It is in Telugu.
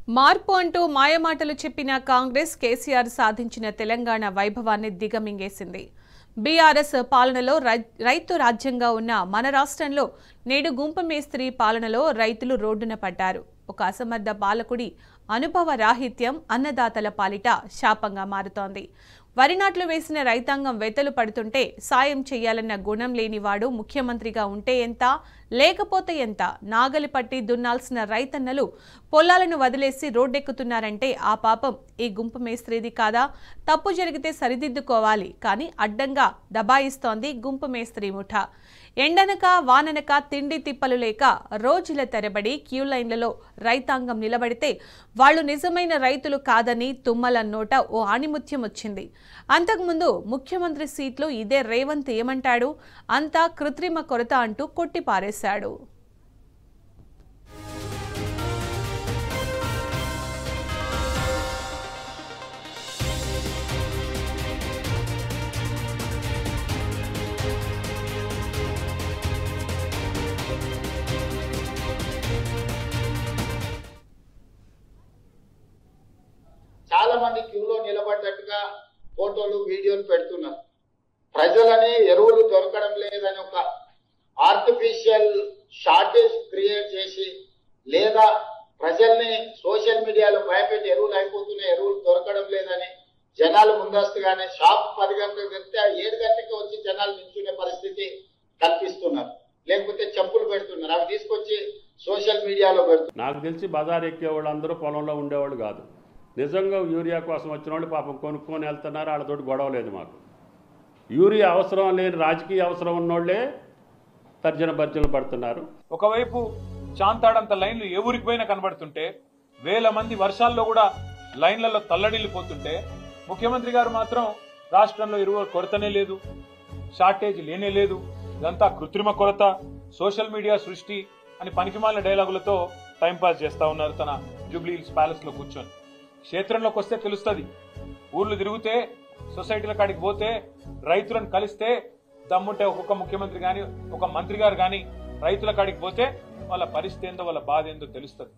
మార్పు అంటూ మాయమాటలు చెప్పిన కాంగ్రెస్ కేసీఆర్ సాధించిన తెలంగాణ వైభవాన్ని దిగమింగేసింది. బీఆర్ఎస్ పాలనలో రైతు రాజ్యంగా ఉన్న మన రాష్ట్రంలో నేడు గుంపు మేస్త్రీ పాలనలో రైతులు రోడ్డున పడ్డారు. ఒక అసమర్థ పాలకుడి అనుభవ రాహిత్యం అన్నదాతల పాలిట శాపంగా మారుతోంది. వరి నాట్లు వేసిన రైతాంగం వెతలు పడుతుంటే సాయం చేయాలన్న గుణం లేనివాడు ముఖ్యమంత్రిగా ఉంటే ఎంత, లేకపోతే ఎంత? నాగలి పట్టి దున్నాల్సిన రైతన్నలు పొలాలను వదిలేసి రోడ్డెక్కుతున్నారంటే ఆ పాపం ఈ గుంపు మేస్త్రీది కాదా? తప్పు జరిగితే సరిదిద్దుకోవాలి, కానీ అడ్డంగా దబాయిస్తోంది గుంపు మేస్త్రీ ముఠా. ఎండనక వాననక తిండి తిప్పలు లేక రోజుల తరబడి క్యూ లైన్లలో రైతాంగం నిలబడితే వాళ్లు నిజమైన రైతులు కాదని తుమ్మల నోట ఓ ఆణిముత్యం వచ్చింది. అంతకుముందు ముఖ్యమంత్రి సీట్లు ఇదే రేవంత్ ఏమంటాడు? అంతా కృత్రిమ కొరత అంటూ కొట్టిపారేశాడు. చాలా మంది క్యూలో నిలబడ్డట్టుగా ఫోటోలు వీడియోలు పెడుతున్నారు. ప్రజలని ఎరువులు దొరకడం లేదని ఒక ఆర్టిఫిషియల్ షార్టేజ్ క్రియేట్ చేసి, లేదా ప్రజల్ని సోషల్ మీడియాలో భయపెట్టి ఎరువులు అయిపోతున్నాయి, ఎరువులు దొరకడం లేదని జనాలు ముందస్తుగానే షాప్ 10 గంటలకు తెరిస్తే 7 గంటలకి వచ్చి జనాలు నిల్చునే పరిస్థితి కల్పిస్తున్నారు. లేకపోతే చెప్పులు పెడుతున్నారు, అవి తీసుకొచ్చి సోషల్ మీడియాలో పెడుతున్నారు. నాకు తెలిసి బజార్ ఎక్కే వాళ్ళందరూ పొలంలో ఉండేవాళ్ళు కాదు. నిజంగా యూరియా కోసం వచ్చిన వాళ్ళు పాపం కొనుక్కొని వెళ్తున్నారు. వాళ్ళతోటి గొడవ లేదు మాకు. యూరియా అవసరం లేని రాజకీయ అవసరం ఉన్నోళ్లే తర్జన భర్జన పడుతున్నారు. ఒకవైపు చాంతాడంత లైన్లు ఏ ఊరికి పోయినా కనబడుతుంటే, వేల మంది వర్షాల్లో కూడా లైన్లలో తల్లడిల్లిపోతుంటే, ముఖ్యమంత్రి గారు మాత్రం రాష్ట్రంలో ఎరువుల కొరతనే లేదు, షార్టేజ్ లేనే లేదు, ఇదంతా కృత్రిమ కొరత, సోషల్ మీడియా సృష్టి అని పనికిమాలిన డైలాగులతో టైంపాస్ చేస్తా ఉన్నారు తన జూబ్లీ హిల్స్ ప్యాలెస్ లో కూర్చొని. క్షేత్రంలోకి వస్తే తెలుస్తుంది. ఊర్లు తిరిగితే, సొసైటీల కాడికి పోతే, రైతులను కలిస్తే, దమ్ముంటే ఒక్కొక్క ముఖ్యమంత్రి గాని ఒక మంత్రి గారు గాని రైతుల కాడికి పోతే వాళ్ళ పరిస్థితి ఏందో, వాళ్ళ బాధ ఏందో తెలుస్తుంది.